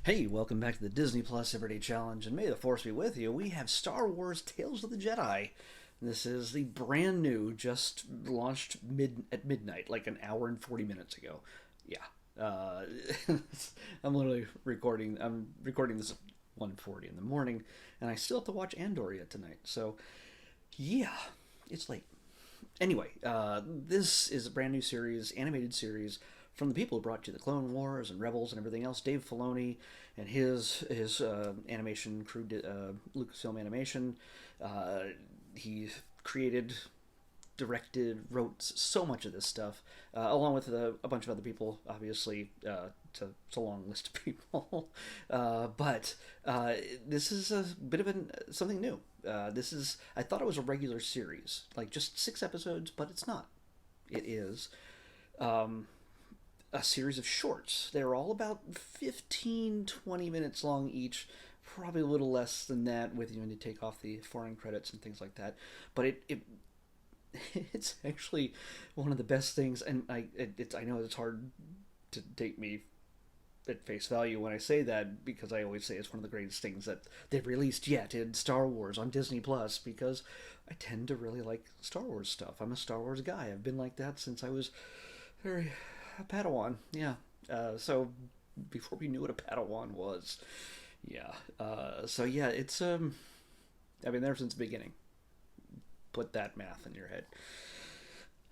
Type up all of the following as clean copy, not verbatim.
Hey, welcome back to the Disney Plus Everyday Challenge, and may the Force be with you. We have Star Wars Tales of the Jedi. This is the brand new, just launched at midnight, like an hour and 40 minutes ago. Yeah. I'm literally recording. I'm recording this at 1:40 in the morning, and I still have to watch Andor yet tonight. So, yeah, it's late. Anyway, this is a brand new series, animated series from the people who brought you the Clone Wars and Rebels and everything else. Dave Filoni and his animation crew, Lucasfilm Animation. Uh, he created, directed, wrote so much of this stuff, along with a bunch of other people. Obviously, it's a long list of people, but this is a bit of something new. This is I thought it was a regular series, like just 6 episodes, but it's not. It is a series of shorts. They're all about 15, 20 minutes long each, probably a little less than that with when you take off the foreign credits and things like that. But it it's actually one of the best things, and I know it's hard to take me at face value when I say that, because I always say it's one of the greatest things that they've released yet in Star Wars on Disney Plus, because I tend to really like Star Wars stuff. I'm a Star Wars guy. I've been like that since I was very a Padawan. Yeah. So before we knew what a Padawan was. Yeah. So yeah, it's I've been there since the beginning. Put that math in your head.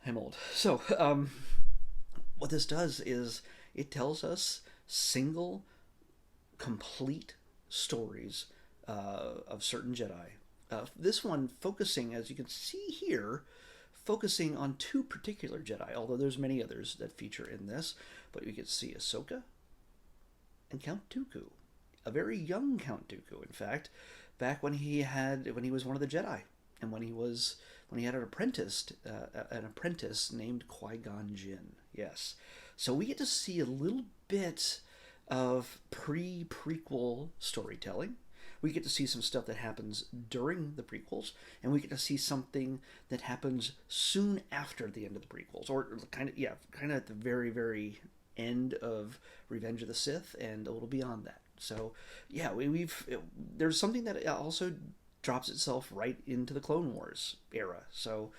I'm old. So what this does is it tells us single, complete stories of certain Jedi. This one focusing, as you can see here, focusing on two particular Jedi, although there's many others that feature in this. But we get to see Ahsoka and Count Dooku, a very young Count Dooku, in fact, back when he was one of the Jedi, and when he had an apprentice named Qui-Gon Jinn. Yes, so we get to see a little bit of prequel storytelling. We get to see some stuff that happens during the prequels, and we get to see something that happens soon after the end of the prequels, or kind of at the very end of Revenge of the Sith, and a little beyond that. So yeah, there's something that also drops itself right into the Clone Wars era. So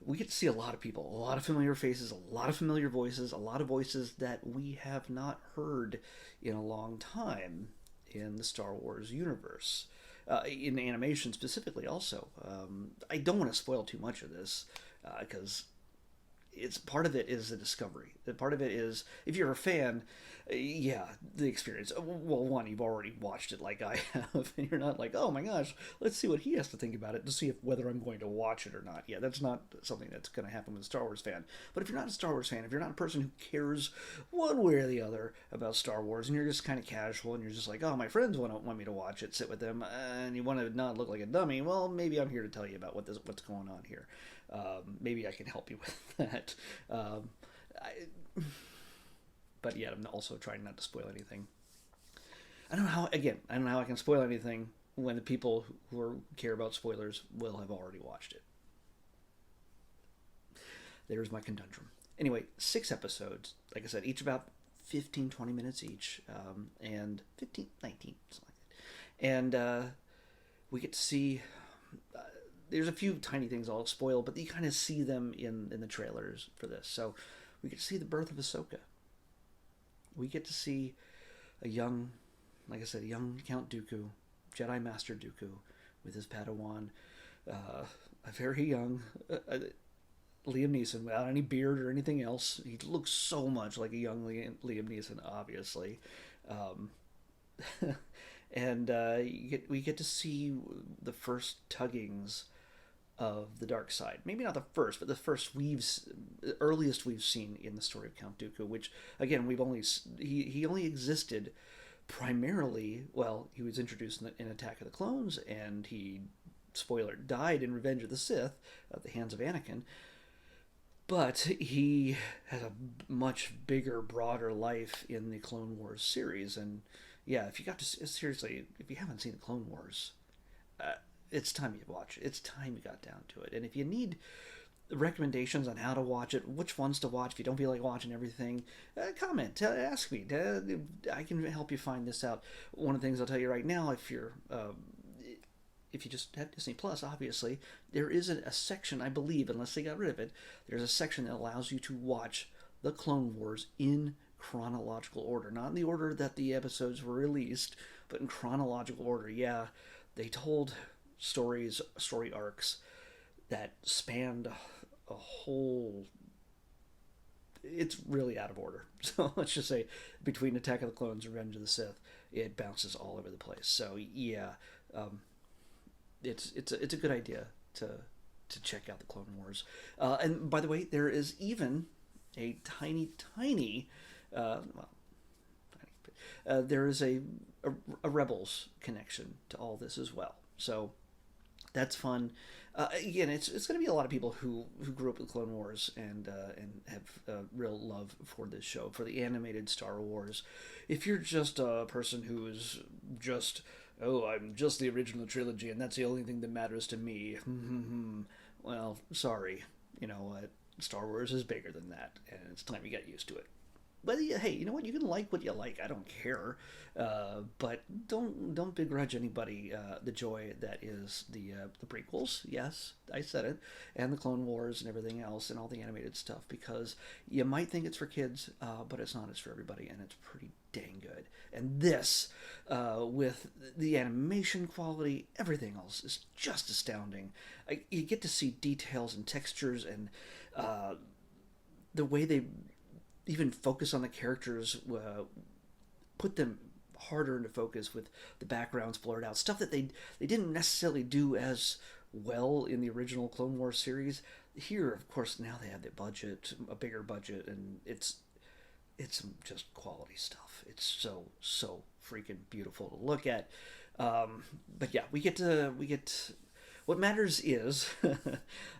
we get to see a lot of people, a lot of familiar faces, a lot of familiar voices, a lot of voices that we have not heard in a long time in the Star Wars universe, in animation specifically. Also, I don't want to spoil too much of this, because it's part of it is the discovery. The part of it is, if you're a fan, yeah, the experience. Well, one, you've already watched it like I have, and you're not like, oh my gosh, let's see what he has to think about it to see whether I'm going to watch it or not. Yeah, that's not something that's going to happen with a Star Wars fan. But if you're not a Star Wars fan, if you're not a person who cares one way or the other about Star Wars, and you're just kind of casual, and you're just like, oh, my friends want me to watch it, sit with them, and you want to not look like a dummy, well, maybe I'm here to tell you about what's going on here. Maybe I can help you with that. But yeah, I'm also trying not to spoil anything. I don't know how. Again, I don't know how I can spoil anything when the people who care about spoilers will have already watched it. There's my conundrum. Anyway, 6 episodes. Like I said, each about 15, 20 minutes each, and 15, 19, something like that. And we get to see. There's a few tiny things I'll spoil, but you kind of see them in the trailers for this. So we get to see the birth of Ahsoka. We get to see a young, like I said, a young Count Dooku, Jedi Master Dooku, with his Padawan, a very young Liam Neeson, without any beard or anything else. He looks so much like a young Liam Neeson, obviously. Um, and we get to see the first tuggings of the dark side. Maybe not the first, but the earliest we've seen in the story of Count Dooku. Which, again, he only existed primarily. Well, he was introduced in Attack of the Clones, and he, spoiler, died in Revenge of the Sith at the hands of Anakin. But he has a much bigger, broader life in the Clone Wars series. And yeah, if you haven't seen the Clone Wars, it's time you watch it. It's time you got down to it. And if you need recommendations on how to watch it, which ones to watch if you don't feel like watching everything, comment, ask me. I can help you find this out. One of the things I'll tell you right now, if you just have Disney Plus, obviously, there is a section, I believe, unless they got rid of it, there's a section that allows you to watch the Clone Wars in chronological order. Not in the order that the episodes were released, but in chronological order. Yeah, they told story arcs that spanned a whole. It's really out of order. So let's just say between Attack of the Clones and Revenge of the Sith, it bounces all over the place. So yeah, it's a good idea to check out the Clone Wars. And by the way, there is even a tiny, well, there is a Rebels connection to all this as well. So that's fun. Again, it's going to be a lot of people who grew up with Clone Wars and have a real love for this show, for the animated Star Wars. If you're just a person who is just, oh, I'm just the original trilogy and that's the only thing that matters to me, well, sorry. You know what? Star Wars is bigger than that, and it's time you get used to it. But hey, you know what? You can like what you like. I don't care. But don't begrudge anybody the joy that is the prequels. Yes, I said it, and the Clone Wars and everything else and all the animated stuff, because you might think it's for kids, but it's not. It's for everybody, and it's pretty dang good. And this, with the animation quality, everything else is just astounding. You get to see details and textures and the way they even focus on the characters, put them harder into focus with the backgrounds blurred out, stuff that they didn't necessarily do as well in the original Clone Wars series. Here, of course, now they have the budget, a bigger budget, and it's just quality stuff. It's so freaking beautiful to look at. But yeah, we get what matters is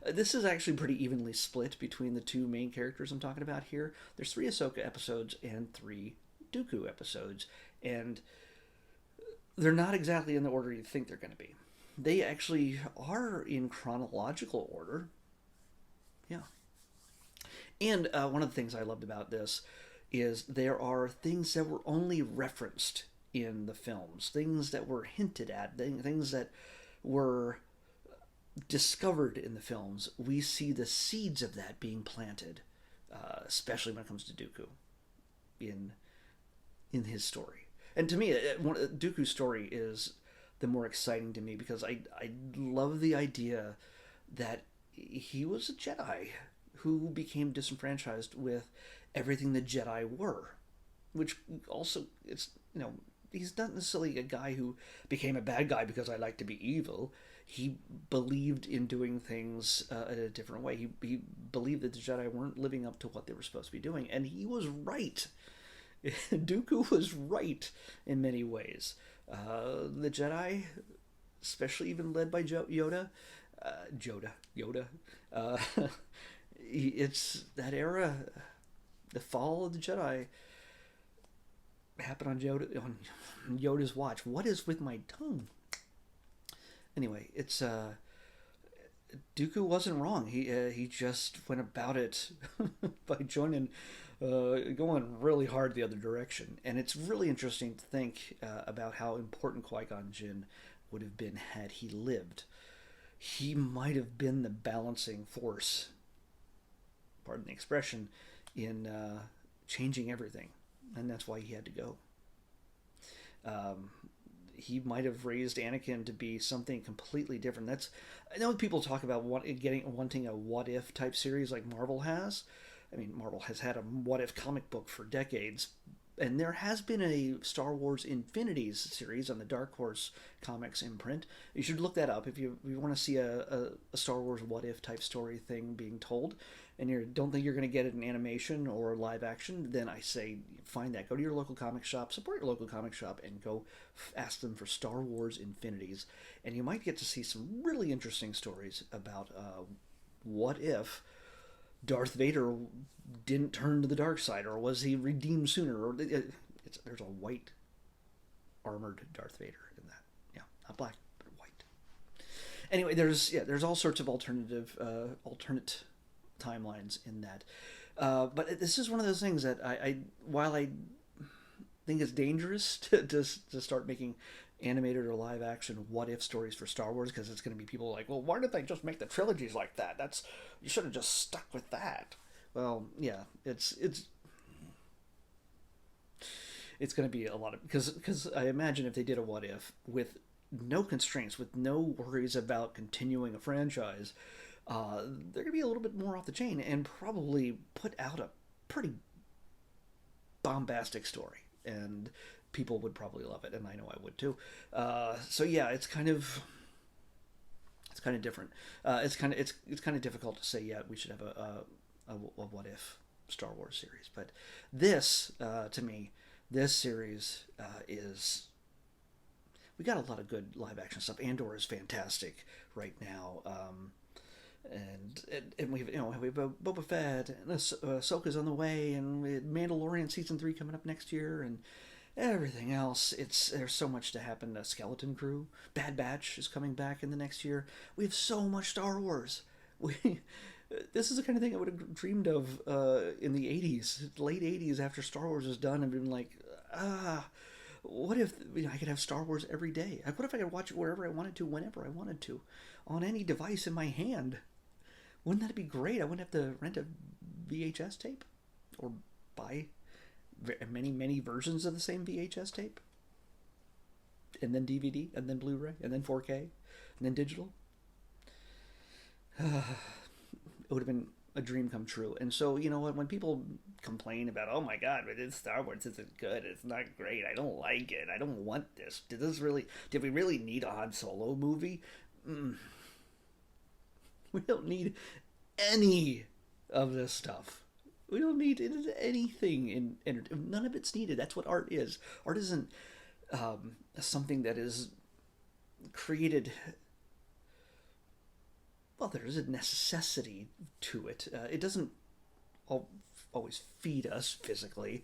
this is actually pretty evenly split between the two main characters I'm talking about here. There's 3 Ahsoka episodes and 3 Dooku episodes, and they're not exactly in the order you think they're going to be. They actually are in chronological order. Yeah. And one of the things I loved about this is there are things that were only referenced in the films, things that were hinted at, things that were discovered in the films. We see the seeds of that being planted, especially when it comes to Dooku in his story. And to me, Dooku's story is the more exciting to me, because I love the idea that he was a Jedi who became disenfranchised with everything the Jedi were, which also, it's, he's not necessarily a guy who became a bad guy because I like to be evil. He believed in doing things a different way. He believed that the Jedi weren't living up to what they were supposed to be doing, and he was right. Dooku was right in many ways. The Jedi, especially even led by Yoda, it's that era. The fall of the Jedi happened on Yoda's watch. What is with my tongue? Anyway, it's Dooku wasn't wrong. He just went about it by going really hard the other direction. And it's really interesting to think about how important Qui-Gon Jinn would have been had he lived. He might have been the balancing force, pardon the expression, in changing everything, and that's why he had to go. He might have raised Anakin to be something completely different. I know people talk about wanting a what if type series like Marvel has. I mean, Marvel has had a what if comic book for decades, and there has been a Star Wars Infinities series on the Dark Horse Comics imprint. You should look that up if you want to see a Star Wars what if type story thing being told, and you don't think you're going to get it in animation or live action. Then I say find that. Go to your local comic shop, support your local comic shop, and go ask them for Star Wars Infinities, and you might get to see some really interesting stories about what if Darth Vader didn't turn to the dark side, or was he redeemed sooner? Or there's a white armored Darth Vader in that. Yeah, not black, but white. Anyway, there's all sorts of alternate timelines in that. But this is one of those things that while I think it's dangerous to start making animated or live action what if stories for Star Wars, because it's going to be people like, well, why did they just make the trilogies like that? That's you should have just stuck with that. Well, yeah, it's going to be a lot of because I imagine if they did a what if with no constraints, with no worries about continuing a franchise, they're going to be a little bit more off the chain and probably put out a pretty bombastic story, and people would probably love it, and I know I would too. So yeah, it's kind of different. It's kind of difficult to say. Yeah, we should have a what if Star Wars series, but this to me, this series is we got a lot of good live action stuff. Andor is fantastic right now. And we've we've Boba Fett, and Ahsoka's on the way, and Mandalorian season 3 coming up next year, and everything else. There's so much to happen. The Skeleton Crew, Bad Batch is coming back in the next year. We have so much Star Wars. This is the kind of thing I would have dreamed of in the '80s, late '80s, after Star Wars was done, and been like, what if I could have Star Wars every day? What if I could watch it wherever I wanted to, whenever I wanted to, on any device in my hand? Wouldn't that be great? I wouldn't have to rent a VHS tape or buy many versions of the same VHS tape, and then DVD, and then Blu-ray, and then 4K, and then digital. It would have been a dream come true. And so, you know what, when people complain about, oh my god, but this Star Wars isn't good, it's not great, I don't like it, I don't want this, did we really need a Han Solo movie? We don't need any of this stuff. We don't need anything in entertainment. None of it's needed. That's what art is. Art isn't something that is created. Well, there is a necessity to it. It doesn't always feed us physically,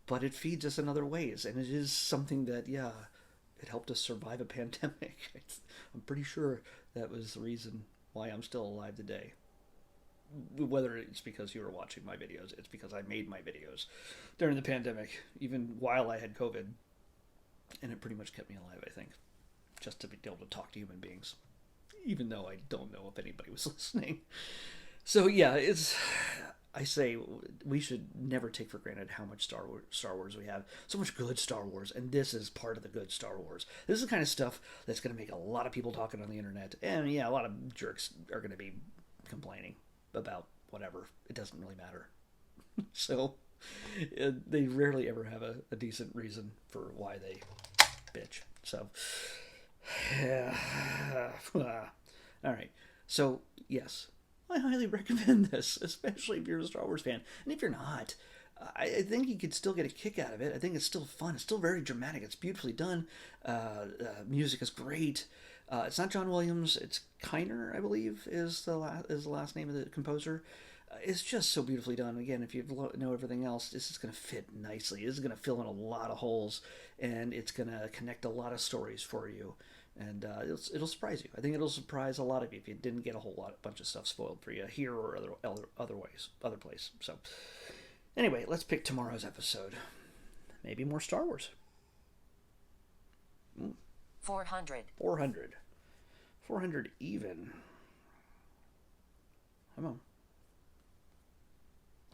but it feeds us in other ways. And it is something that, yeah, it helped us survive a pandemic. I'm pretty sure that was the reason why I'm still alive today. Whether it's because you were watching my videos, it's because I made my videos during the pandemic, even while I had COVID. And it pretty much kept me alive, I think, just to be able to talk to human beings, even though I don't know if anybody was listening. So yeah, I say we should never take for granted how much Star Wars we have. So much good Star Wars, and this is part of the good Star Wars. This is the kind of stuff that's going to make a lot of people talking on the internet, and yeah, a lot of jerks are going to be complaining about whatever. It doesn't really matter. So they rarely ever have a decent reason for why they bitch. So yeah. All right. So yes, I highly recommend this, especially if you're a Star Wars fan. And if you're not, I think you could still get a kick out of it. I think it's still fun. It's still very dramatic. It's beautifully done. Music is great. It's not John Williams. It's Kiner, I believe, is the last name of the composer. It's just so beautifully done. Again, if you know everything else, this is going to fit nicely. This is going to fill in a lot of holes, and it's going to connect a lot of stories for you. And it'll surprise you. I think it'll surprise a lot of you if you didn't get a bunch of stuff spoiled for you here or other place. So anyway, let's pick tomorrow's episode. Maybe more Star Wars. 400. 400 even. Come on.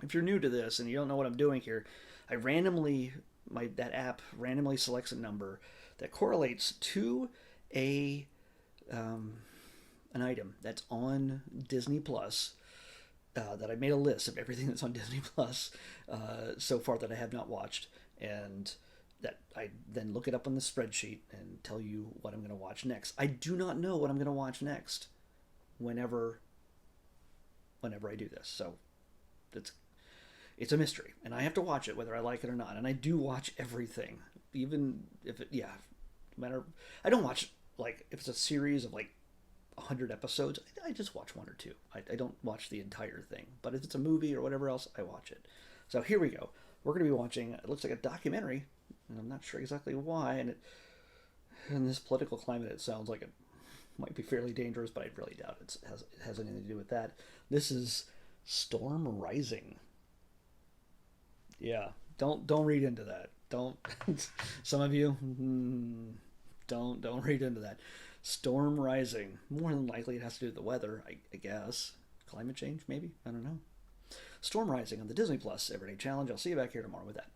If you're new to this and you don't know what I'm doing here, that app randomly selects a number that correlates to an item that's on Disney Plus. That I made a list of everything that's on Disney Plus so far that I have not watched, and that I then look it up on the spreadsheet and tell you what I'm going to watch next. I do not know what I'm going to watch next whenever I do this. So it's a mystery, and I have to watch it whether I like it or not. And I do watch everything, even if it, no matter. I don't watch, like, if it's a series of like 100 episodes, I just watch one or two. I don't watch the entire thing. But if it's a movie or whatever else, I watch it. So here we go. We're going to be watching, it looks like a documentary, and I'm not sure exactly why, and in this political climate, it sounds like it might be fairly dangerous, but I really doubt it has anything to do with that. This is Storm Rising. Yeah, don't read into that. Don't. Some of you, don't read into that. Storm Rising. More than likely, it has to do with the weather. I guess climate change, maybe. I don't know. Storm Rising on the Disney Plus Everyday Challenge. I'll see you back here tomorrow with that.